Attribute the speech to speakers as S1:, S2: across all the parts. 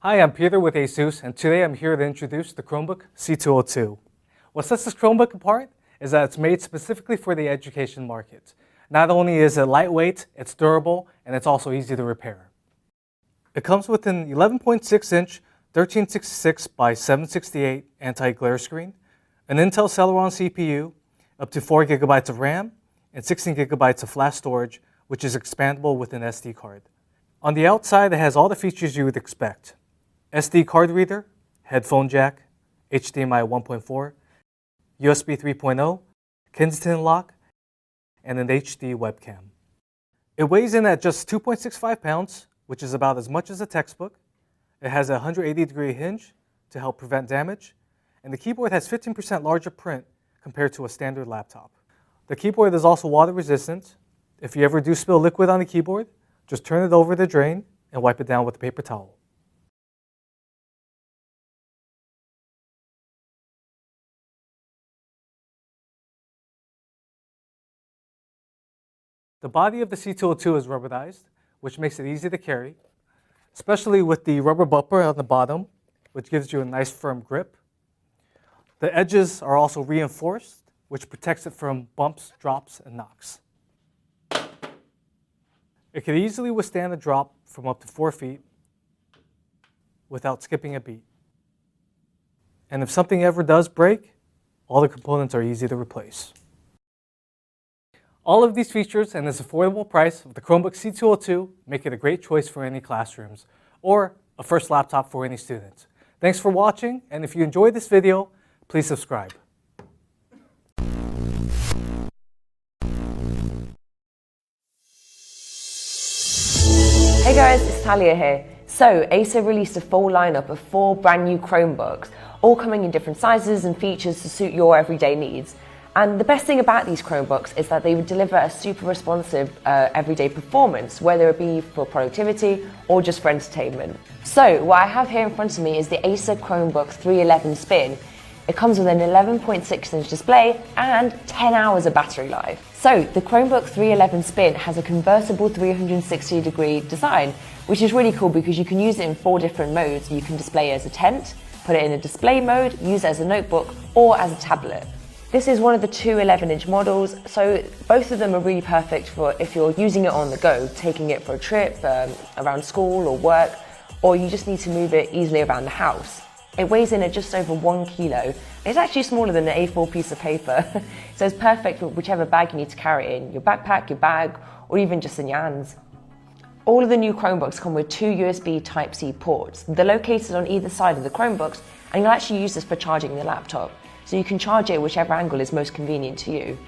S1: Hi, I'm Peter with Asus, and today I'm here to introduce the Chromebook C202. What sets this Chromebook apart is that it's made specifically for the education market. Not only is it lightweight, it's durable, and it's also easy to repair. It comes with an 11.6-inch 1366 by 768 anti-glare screen, an Intel Celeron CPU, up to 4 GB of RAM, and 16 GB of flash storage, which is expandable with an SD card. On the outside, it has all the features you would expect. SD card reader, headphone jack, HDMI 1.4, USB 3.0, Kensington lock, and an HD webcam. It weighs in at just 2.65 pounds, which is about as much as a textbook. It has a 180-degree hinge to help prevent damage, and the keyboard has 15% larger print compared to a standard laptop. The keyboard is also water resistant. If you ever do spill liquid on the keyboard, just turn it over the drain and wipe it down with a paper towel. The body of the C202 is rubberized, which makes it easy to carry, especially with the rubber bumper on the bottom, which gives you a nice firm grip. The edges are also reinforced, which protects it from bumps, drops, and knocks. It can easily withstand a drop from up to 4 feet without skipping a beat. And if something ever does break, all the components are easy to replace. All of these features and this affordable price of the Chromebook C202 make it a great choice for any classrooms or a first laptop for any student. Thanks for watching, and if you enjoyed this video, please subscribe.
S2: Hey guys, it's Talia here. So, Acer released a full lineup of 4 brand new Chromebooks, all coming in different sizes and features to suit your everyday needs. And the best thing about these Chromebooks is that they would deliver a super responsive everyday performance, whether it be for productivity or just for entertainment. So what I have here in front of me is the Acer Chromebook 311 Spin. It comes with an 11.6-inch display and 10 hours of battery life. So the Chromebook 311 Spin has a convertible 360-degree design, which is really cool because you can use it in 4 different modes. You can display it as a tent, put it in a display mode, use it as a notebook, or as a tablet. This is one of the 2 11-inch models, so both of them are really perfect for if you're using it on the go, taking it for a trip, around school or work, or you just need to move it easily around the house. It weighs in at just over 1 kilo. It's actually smaller than an A4 piece of paper, so it's perfect for whichever bag you need to carry it in, your backpack, your bag, or even just in your hands. All of the new Chromebooks come with 2 USB Type-C ports. They're located on either side of the Chromebooks, and you'll actually use this for charging the laptop. So you can charge it whichever angle is most convenient to you.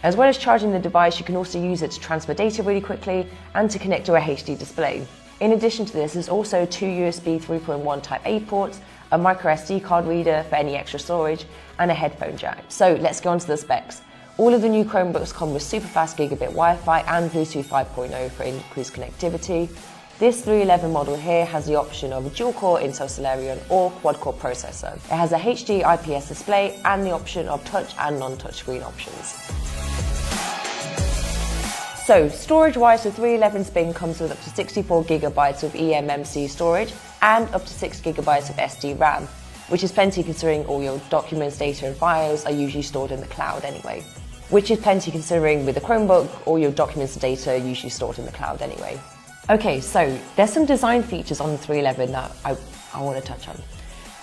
S2: As well as charging the device, you can also use it to transfer data really quickly and to connect to a HD display. In addition to this, there's also 2 USB 3.1 Type-A ports, a micro SD card reader for any extra storage, and a headphone jack. So let's go on to the specs. All of the new Chromebooks come with super fast gigabit Wi-Fi and Bluetooth 5.0 for increased connectivity. This 311 model here has the option of a dual-core Intel Celeron or quad-core processor. It has a HD IPS display and the option of touch and non-touch screen options. So, storage-wise, the 311 Spin comes with up to 64 GB of eMMC storage and up to 6 GB of SD RAM, which is plenty considering all your documents, data and files are usually stored in the cloud anyway. Which is plenty considering with a Chromebook, all your documents and data are usually stored in the cloud anyway. Okay, so there's some design features on the 311 that I want to touch on.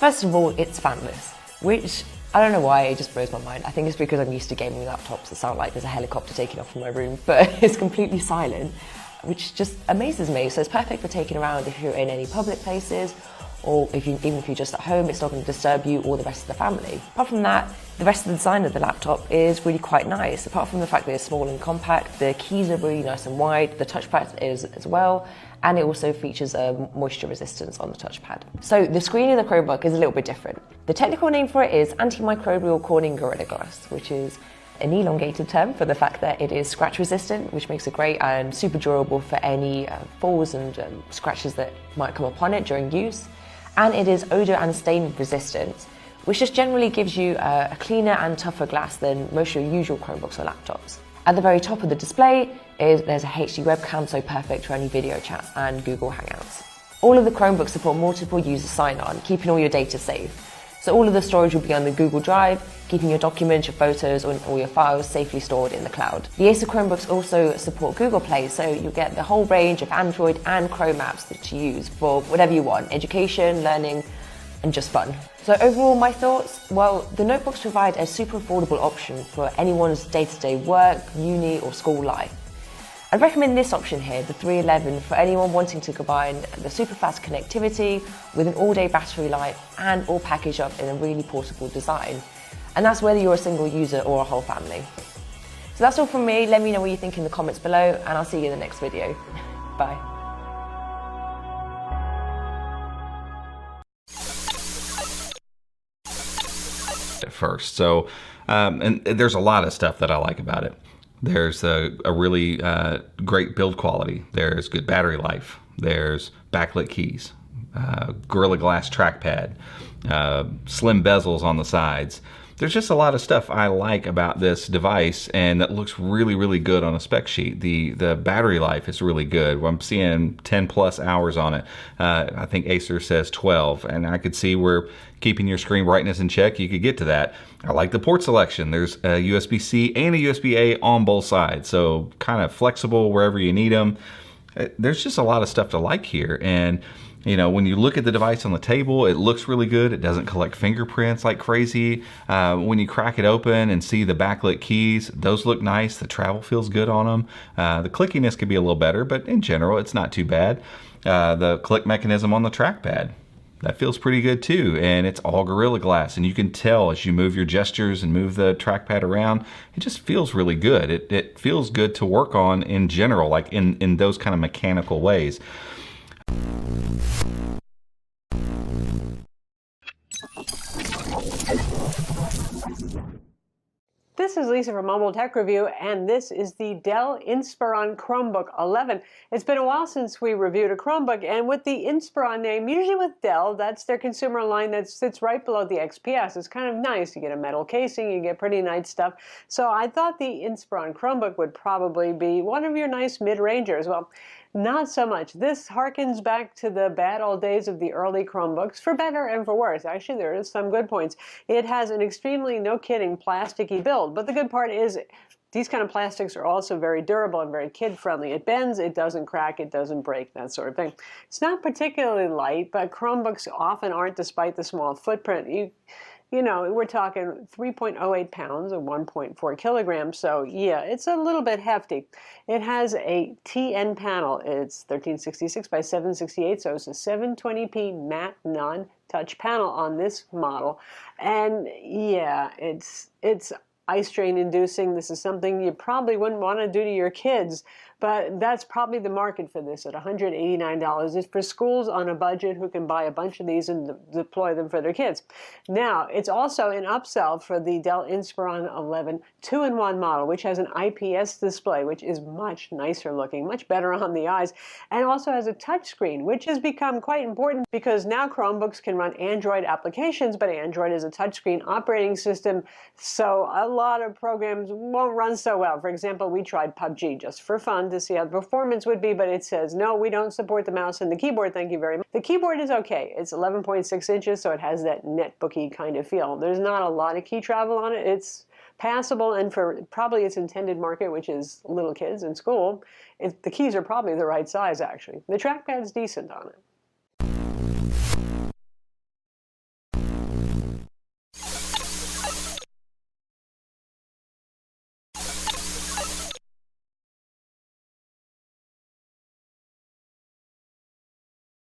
S2: First of all, it's fanless, which I don't know why, it just blows my mind. I think it's because I'm used to gaming laptops that sound like there's a helicopter taking off from my room, but it's completely silent, which just amazes me. So it's perfect for taking around if you're in any public places, or even if you're just at home, it's not going to disturb you or the rest of the family. Apart from that, the rest of the design of the laptop is really quite nice. Apart from the fact that it's small and compact, the keys are really nice and wide, the touchpad is as well, and it also features a moisture resistance on the touchpad. So the screen in the Chromebook is a little bit different. The technical name for it is antimicrobial Corning Gorilla Glass, which is an elongated term for the fact that it is scratch resistant, which makes it great and super durable for any falls and scratches that might come upon it during use. And it is odor and stain resistant, which just generally gives you a cleaner and tougher glass than most of your usual Chromebooks or laptops. At the very top of the display there's a HD webcam, so perfect for any video chats and Google Hangouts. All of the Chromebooks support multiple user sign-on, keeping all your data safe. So all of the storage will be on the Google Drive, keeping your documents, your photos, and all your files safely stored in the cloud. The Acer Chromebooks also support Google Play, so you'll get the whole range of Android and Chrome apps that you use for whatever you want, education, learning, and just fun. So overall, my thoughts? Well, the notebooks provide a super affordable option for anyone's day-to-day work, uni, or school life. I'd recommend this option here, the 311, for anyone wanting to combine the super fast connectivity with an all-day battery life and all packaged up in a really portable design. And that's whether you're a single user or a whole family. So that's all from me. Let me know what you think in the comments below, and I'll see you in the next video. Bye.
S3: At first. So, and there's a lot of stuff that I like about it. There's a really great build quality. There's good battery life. There's backlit keys, Gorilla Glass trackpad, slim bezels on the sides. There's just a lot of stuff I like about this device, and that looks really, really good on a spec sheet. The battery life is really good. I'm seeing 10 plus hours on it. I think Acer says 12, and I could see where keeping your screen brightness in check, you could get to that. I like the port selection. There's a USB-C and a USB-A on both sides, so kind of flexible wherever you need them. There's just a lot of stuff to like here, and you know, when you look at the device on the table, it looks really good. It doesn't collect fingerprints like crazy. When you crack it open and see the backlit keys, those look nice. The travel feels good on them. The clickiness could be a little better, but in general, it's not too bad. The click mechanism on the trackpad, that feels pretty good too. And it's all Gorilla Glass, and you can tell as you move your gestures and move the trackpad around, it just feels really good. It feels good to work on in general, like in those kind of mechanical ways.
S4: This is Lisa from Mobile Tech Review, and this is the Dell Inspiron Chromebook 11. It's been a while since we reviewed a Chromebook, and with the Inspiron name, usually with Dell, that's their consumer line that sits right below the XPS. It's kind of nice. You get a metal casing, you get pretty nice stuff. So I thought the Inspiron Chromebook would probably be one of your nice mid-rangers. Well, not so much. This harkens back to the bad old days of the early Chromebooks, for better and for worse. Actually, there is some good points. It has an extremely, no kidding, plasticky build. But the good part is these kind of plastics are also very durable and very kid-friendly. It bends, it doesn't crack, it doesn't break, that sort of thing. It's not particularly light, but Chromebooks often aren't, despite the small footprint. You know, we're talking 3.08 pounds or 1.4 kilograms, so yeah, it's a little bit hefty. It has a TN panel. It's 1366 by 768, so it's a 720p matte non-touch panel on this model. And yeah, it's eye strain inducing. This is something you probably wouldn't want to do to your kids, but that's probably the market for this at $189. It's for schools on a budget who can buy a bunch of these and deploy them for their kids. Now, it's also an upsell for the Dell Inspiron 11 2-in-1 model, which has an IPS display, which is much nicer looking, much better on the eyes, and also has a touchscreen, which has become quite important because now Chromebooks can run Android applications, but Android is a touchscreen operating system, so a lot of programs won't run so well. For example, we tried PUBG just for fun to see how the performance would be, but it says, no, we don't support the mouse and the keyboard, thank you very much. The keyboard is okay. It's 11.6 inches, so it has that netbooky kind of feel. There's not a lot of key travel on it. It's passable, and for probably its intended market, which is little kids in school, the keys are probably the right size, actually. The trackpad's decent on it.